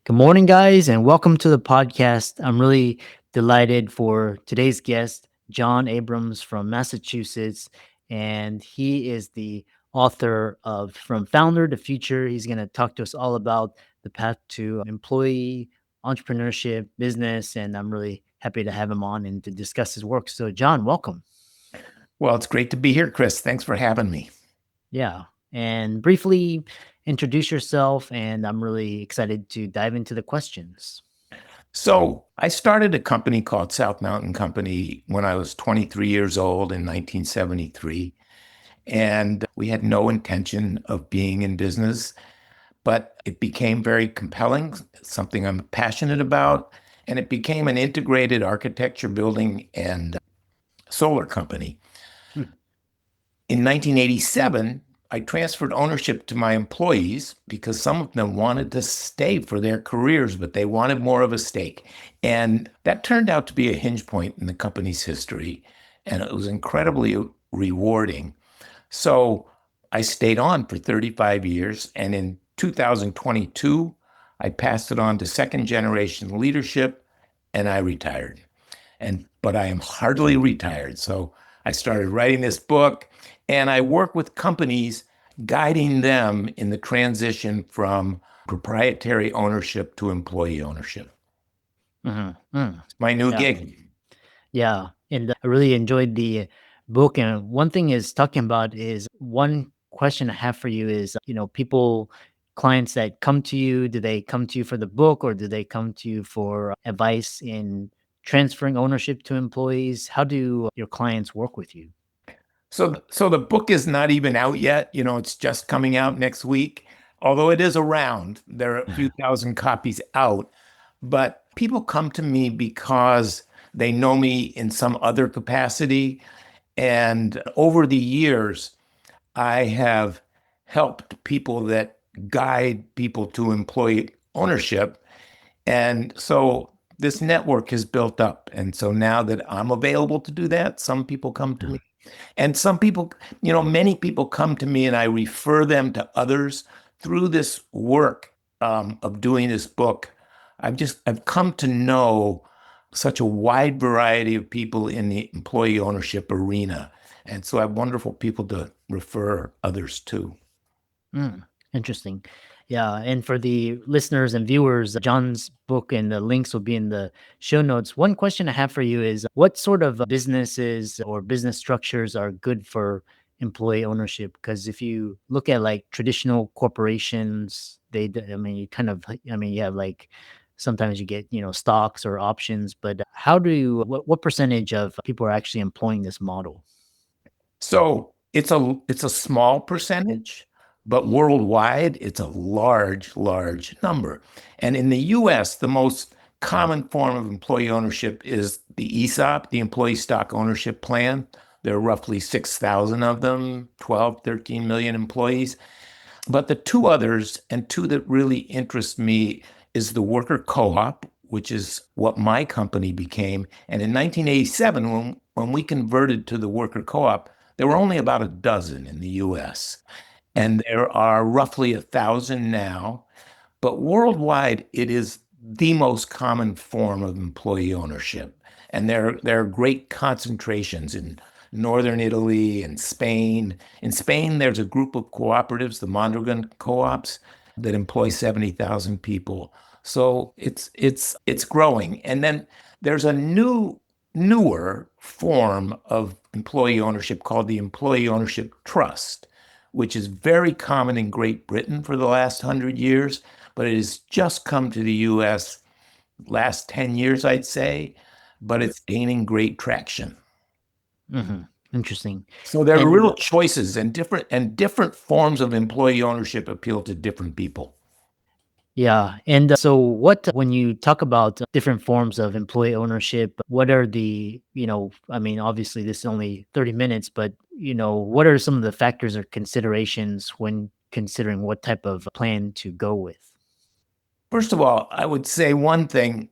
Good morning, guys, and welcome to the podcast. I'm really delighted for today's guest, John Abrams from Massachusetts, and he is the author of From Founder to Future. He's going to talk to us all about the path to employee entrepreneurship, business, and I'm really happy to have him on and to discuss his work. So, John, welcome. Well, it's great to be here, Chris. Thanks for having me. Yeah. And briefly introduce yourself, and I'm really excited to dive into the questions. So, I started a company called South Mountain Company when I was 23 years old in 1973. And we had no intention of being in business, but it became very compelling, something I'm passionate about. And it became an integrated architecture, building, and solar company. Hmm. In 1987, I transferred ownership to my employees because some of them wanted to stay for their careers, but they wanted more of a stake. And that turned out to be a hinge point in the company's history. And it was incredibly rewarding. So I stayed on for 35 years. And in 2022, I passed it on to second generation leadership and I retired. But I am hardly retired. So I started writing this book and I work with companies guiding them in the transition from proprietary ownership to employee ownership. Mhm. Mm. It's my new Yeah. gig. Yeah, and I really enjoyed the book. And one thing is talking about is one question I have for you is, people, clients that come to you, do they come to you for the book or do they come to you for advice in transferring ownership to employees? How do your clients work with you? So the book is not even out yet. It's just coming out next week. Although it is around, there are a few thousand copies out. But people come to me because they know me in some other capacity. And over the years, I have helped people that guide people to employee ownership. And so this network has built up. And so now that I'm available to do that, some people come to me. And some people, many people come to me and I refer them to others through this work of doing this book. I've come to know such a wide variety of people in the employee ownership arena. And so I have wonderful people to refer others to. Mm, interesting. Yeah. And for the listeners and viewers, John's book and the links will be in the show notes. One question I have for you is what sort of businesses or business structures are good for employee ownership? Because if you look at like traditional corporations, I mean, you kind of, I mean, you have like, sometimes you get, stocks or options, but what percentage of people are actually employing this model? So it's a small percentage, but worldwide it's a large, large number. And in the US, the most common form of employee ownership is the ESOP, the Employee Stock Ownership Plan. There are roughly 6,000 of them, 12, 13 million employees. But the two others, and two that really interest me, is the worker co-op, which is what my company became. And in 1987, when we converted to the worker co-op, there were only about a dozen in the US. And there are roughly 1,000 now. But worldwide, it is the most common form of employee ownership. And there are great concentrations in northern Italy and Spain. In Spain, there's a group of cooperatives, the Mondragon co-ops, that employ 70,000 people. So it's growing. And then there's a newer form of employee ownership called the Employee Ownership Trust, which is very common in Great Britain for the last 100 years, but it has just come to the US last 10 years, I'd say, but it's gaining great traction. Hmm. Interesting. So there are And real choices and different forms of employee ownership appeal to different people. yeah. And so, when you talk about different forms of employee ownership, what are I mean, obviously this is only 30 minutes, but, what are some of the factors or considerations when considering what type of plan to go with? First of all, I would say one thing,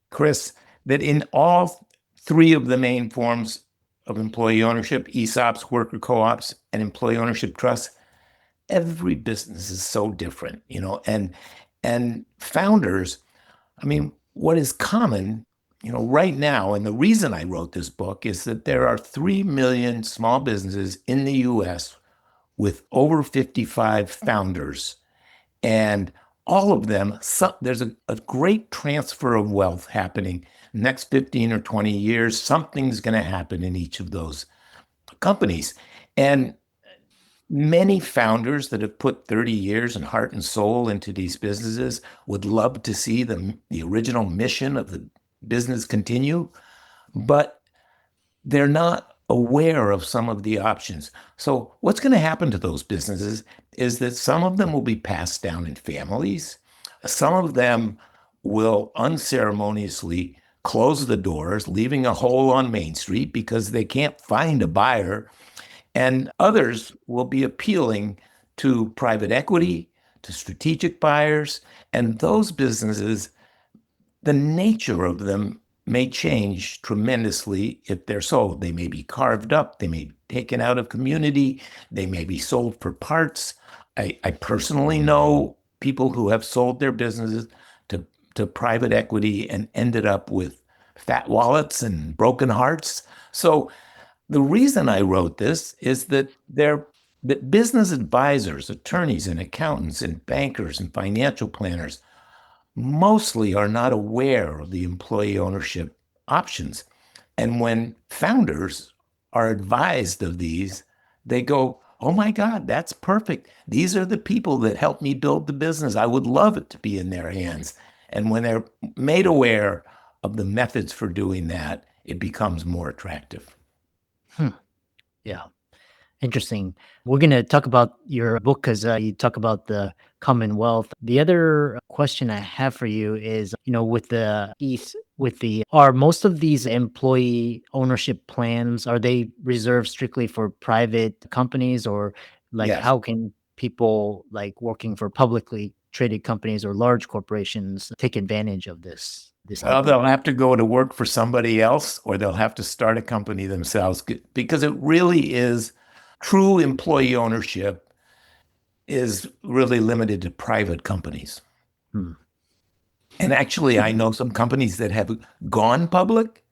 Chris, that in all three of the main forms of employee ownership, ESOPs, worker co-ops, and employee ownership trusts, every business is so different, and And founders, I mean, what is common, right now, and the reason I wrote this book is that there are 3 million small businesses in the US with over 55 founders. And all of them, there's a great transfer of wealth happening. Next 15 or 20 years, something's going to happen in each of those companies. And many founders that have put 30 years and heart and soul into these businesses would love to see the original mission of the business continue, but they're not aware of some of the options. So, what's going to happen to those businesses is that some of them will be passed down in families. Some of them will unceremoniously close the doors, leaving a hole on Main Street because they can't find a buyer. And others will be appealing to private equity, to strategic buyers, and those businesses, the nature of them may change tremendously if they're sold. They may be carved up, they may be taken out of community, they may be sold for parts. I personally know people who have sold their businesses to, to private equity and ended up with fat wallets and broken hearts. So the reason I wrote this is that business advisors, attorneys and accountants and bankers and financial planners mostly are not aware of the employee ownership options. And when founders are advised of these, they go, oh my God, that's perfect. These are the people that helped me build the business. I would love it to be in their hands. And when they're made aware of the methods for doing that, it becomes more attractive. Hmm. Yeah. Interesting. We're going to talk about your book because you talk about the Commonwealth. The other question I have for you is, with the East, are most of these employee ownership plans, are they reserved strictly for private companies, or like Yes. how can people like working for publicly traded companies or large corporations take advantage of this Well, option? they'll have to go to work for somebody else or they'll have to start a company themselves because it really is true employee ownership is really limited to private companies. Hmm. And actually, I know some companies that have gone public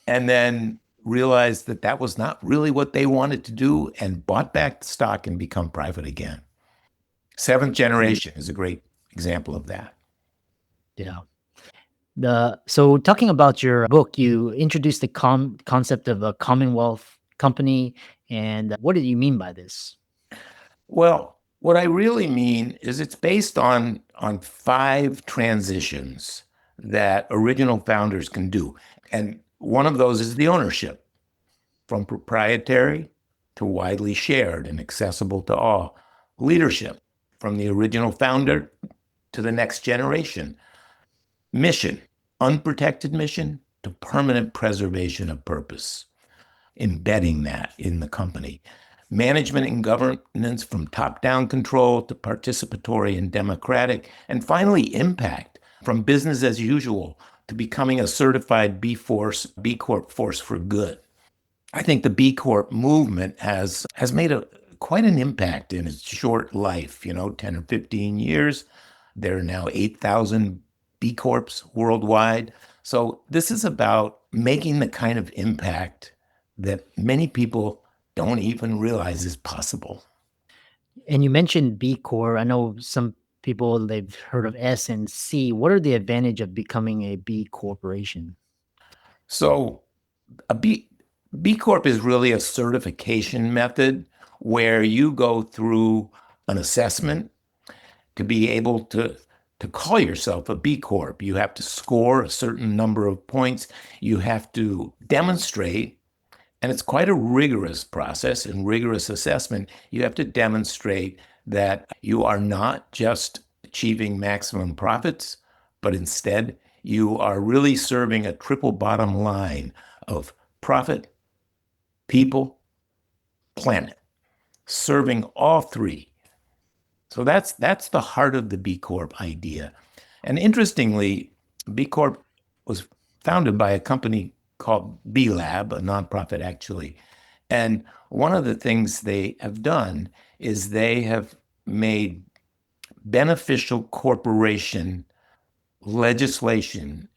and then realized that that was not really what they wanted to do and bought back the stock and become private again. Seventh generation is a great example of that. Yeah. So talking about your book, you introduced the concept of a Commonwealth company, and what did you mean by this? Well, what I really mean is it's based on 5 transitions that original founders can do. And one of those is the ownership from proprietary to widely shared and accessible to all. Leadership from the original founder to the next generation. Mission, unprotected mission to permanent preservation of purpose, embedding that in the company. Management and governance from top down control to participatory and democratic. And finally, impact from business as usual to becoming a certified B Corp force for good. I think the B Corp movement has made a quite an impact in its short life, 10 or 15 years. There are now 8,000 B Corps worldwide. So this is about making the kind of impact that many people don't even realize is possible. And you mentioned B Corp. I know some people they've heard of S and C. What are the advantage of becoming a B corporation? So a B Corp is really a certification method where you go through an assessment to be able to call yourself a B Corp. You have to score a certain number of points. You have to demonstrate, and it's quite a rigorous process and rigorous assessment. You have to demonstrate that you are not just achieving maximum profits, but instead you are really serving a triple bottom line of profit, people, planet, serving all three. So that's the heart of the B Corp idea. And interestingly, B Corp was founded by a company called B Lab, a nonprofit actually. And one of the things they have done is they have made beneficial corporation legislation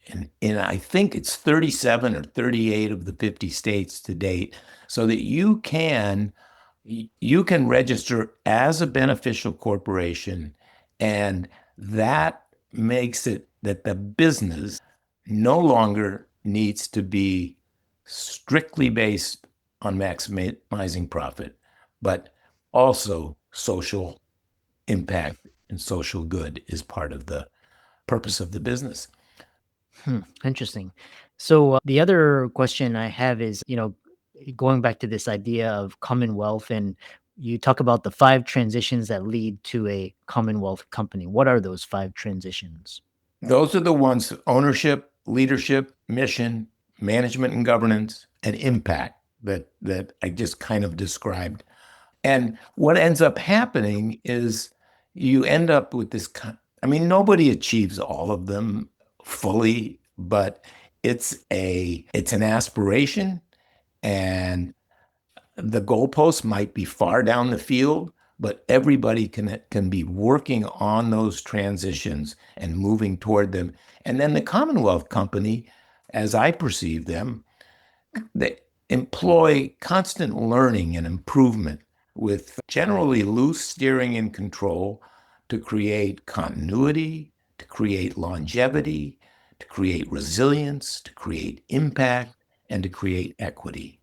in I think it's 37 or 38 of the 50 states to date, so that you can register as a beneficial corporation, and that makes it that the business no longer needs to be strictly based on maximizing profit, but also social impact and social good is part of the purpose of the business. Interesting. So the other question I have is, going back to this idea of Commonwealth, and you talk about the five transitions that lead to a Commonwealth company. What are those five transitions? Those are the ones: ownership, leadership, mission, management and governance, and impact that I just kind of described. And what ends up happening is you end up with this. I mean, nobody achieves all of them fully, but it's an aspiration, and the goalposts might be far down the field, but everybody can be working on those transitions and moving toward them. And then the Commonwealth Company, as I perceive them, they employ constant learning and improvement with generally loose steering and control to create continuity, to create longevity, to create resilience, to create impact, and to create equity.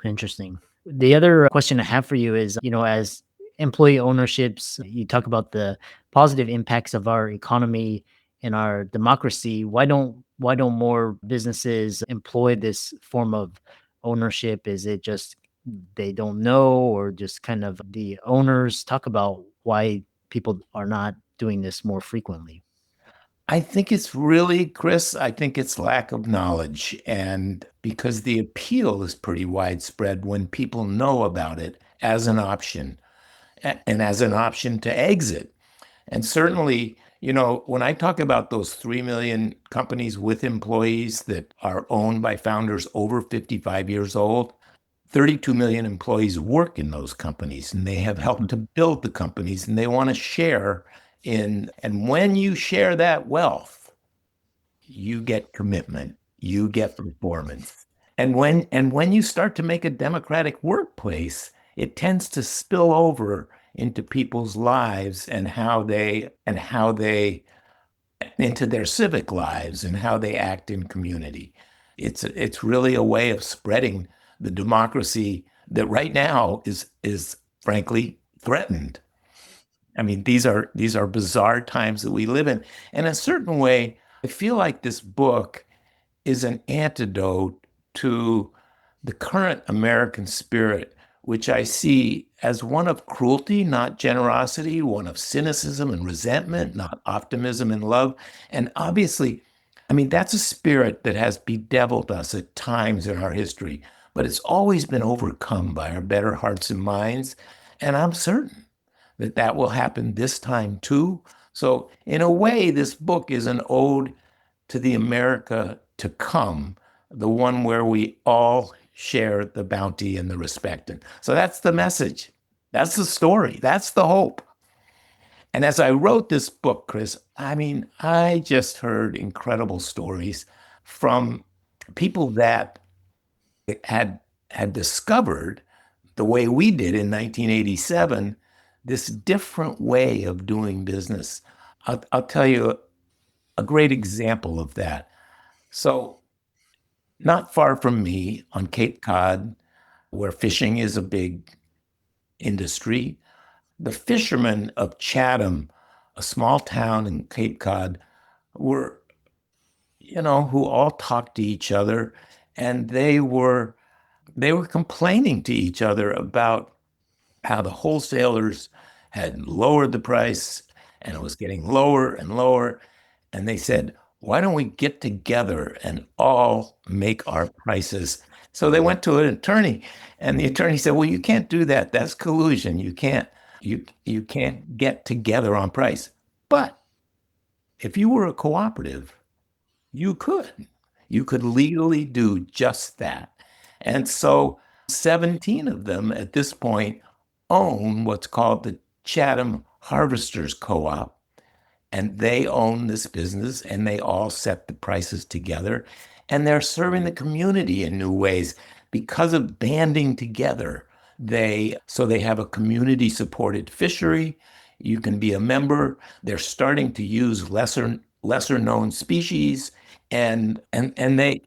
Interesting. The other question I have for you is, as employee ownerships, you talk about the positive impacts of our economy and our democracy. Why don't more businesses employ this form of ownership? Is it just they don't know, or just kind of the owners? Talk about why people are not doing this more frequently. I think it's really, Chris, I think it's lack of knowledge. And because the appeal is pretty widespread when people know about it as an option and as an option to exit. And certainly, when I talk about those 3 million companies with employees that are owned by founders over 55 years old, 32 million employees work in those companies, and they have helped to build the companies, and they want to share and when you share that wealth, you get commitment, you get performance. And when you start to make a democratic workplace, it tends to spill over into people's lives and how they into their civic lives and how they act in community. It's really a way of spreading the democracy that right now is frankly threatened. I mean, these are bizarre times that we live in. In a certain way, I feel like this book is an antidote to the current American spirit, which I see as one of cruelty, not generosity, one of cynicism and resentment, not optimism and love. And obviously, I mean, that's a spirit that has bedeviled us at times in our history, but it's always been overcome by our better hearts and minds. And I'm certain that that will happen this time too. So, in a way, this book is an ode to the America to come, the one where we all share the bounty and the respect. And so that's the message. That's the story. That's the hope. And as I wrote this book, Chris, I mean, I just heard incredible stories from people that had had discovered the way we did in 1987, this different way of doing business. I'll tell you a great example of that. So, not far from me on Cape Cod, where fishing is a big industry, the fishermen of Chatham, a small town in Cape Cod, were, who all talked to each other, and they were complaining to each other about how the wholesalers had lowered the price and it was getting lower and lower. And they said, why don't we get together and all make our prices? So they went to an attorney, and the attorney said, well, you can't do that. That's collusion. You can't get together on price. But if you were a cooperative, you could. You could legally do just that. And so 17 of them at this point own what's called the Chatham Harvesters Co-op, and they own this business and they all set the prices together. And they're serving the community in new ways because of banding together. They have a community supported fishery. You can be a member. They're starting to use lesser known species, and they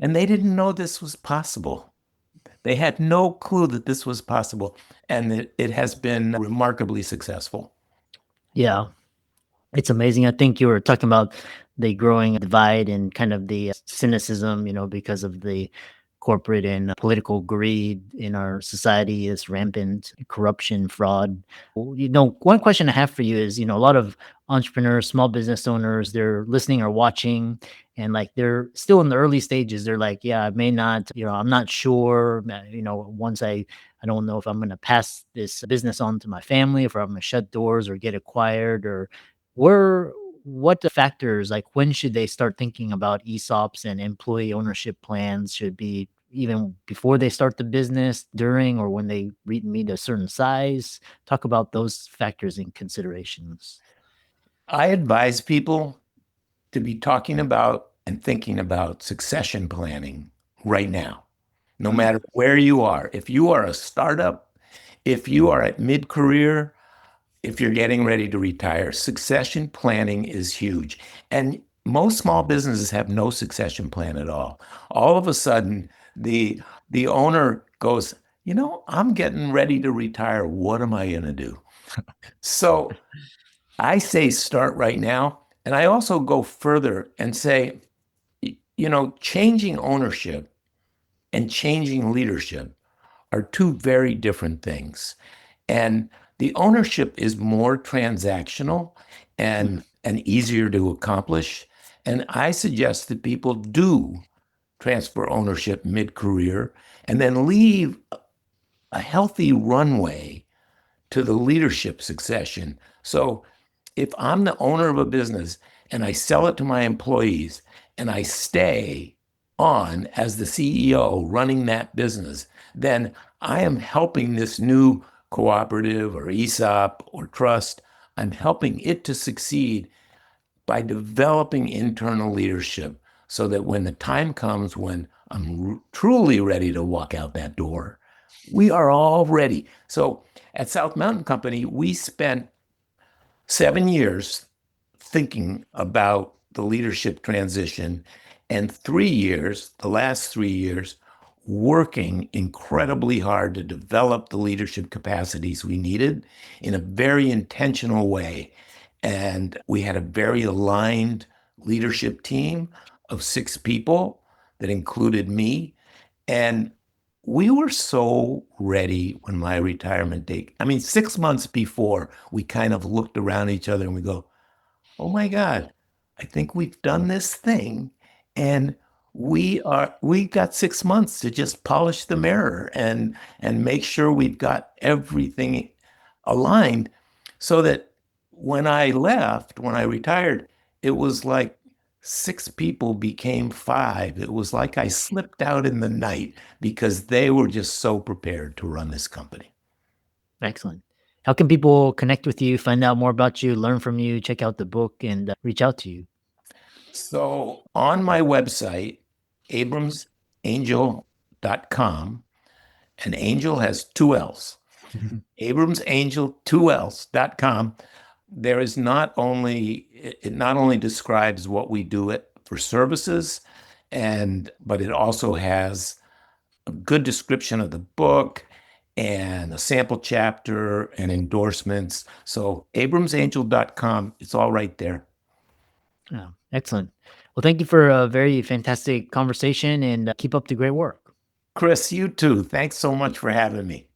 didn't know this was possible. They had no clue that this was possible, and it has been remarkably successful. Yeah. It's amazing. I think you were talking about the growing divide and kind of the cynicism, because of the corporate and political greed in our society is rampant, corruption, fraud. One question I have for you is, a lot of entrepreneurs, small business owners, they're listening or watching, and like they're still in the early stages. They're like, yeah, I may not, I'm not sure. Once I don't know if I'm going to pass this business on to my family, if I'm going to shut doors or get acquired, or where what factors, like, when should they start thinking about ESOPs and employee ownership plans? Should it be even before they start the business, during, or when they meet a certain size? Talk about those factors and considerations. I advise people to be talking about and thinking about succession planning right now, no Mm, matter where you are. If you are a startup, if you are at mid career, if you're getting ready to retire, succession planning is huge. And most small businesses have no succession plan at all. All of a sudden, the owner goes, I'm getting ready to retire. What am I going to do? So I say start right now. And I also go further and say, changing ownership and changing leadership are two very different things. And the ownership is more transactional mm, and easier to accomplish. And I suggest that people do transfer ownership mid-career and then leave a healthy runway to the leadership succession. So if I'm the owner of a business and I sell it to my employees and I stay on as the CEO running that business, then I am helping this new cooperative or ESOP or trust. I'm helping it to succeed by developing internal leadership so that when the time comes when I'm truly ready to walk out that door, we are all ready. So at South Mountain Company, we spent 7 years thinking about the leadership transition, and 3 years, the last 3 years, working incredibly hard to develop the leadership capacities we needed in a very intentional way. And we had a very aligned leadership team of 6 people that included me. And we were so ready when my retirement date, I mean, 6 months before, we kind of looked around each other and we go, oh my God, I think we've done this thing. And we got 6 months to just polish the mirror and make sure we've got everything aligned so that when I retired, it was like 6 people became 5. It was like I slipped out in the night because they were just so prepared to run this company. excellent. How can people connect with you, find out more about you, learn from you, check out the book, and reach out to you? So on my website, abramsangel.com, and angel has 2 L's. Abramsangel, 2 L's.com. There is it not only describes what we do it for services, but it also has a good description of the book and a sample chapter and endorsements. So abramsangel.com, it's all right there. Yeah, excellent. Well, thank you for a very fantastic conversation, and keep up the great work. Chris, you too. Thanks so much for having me.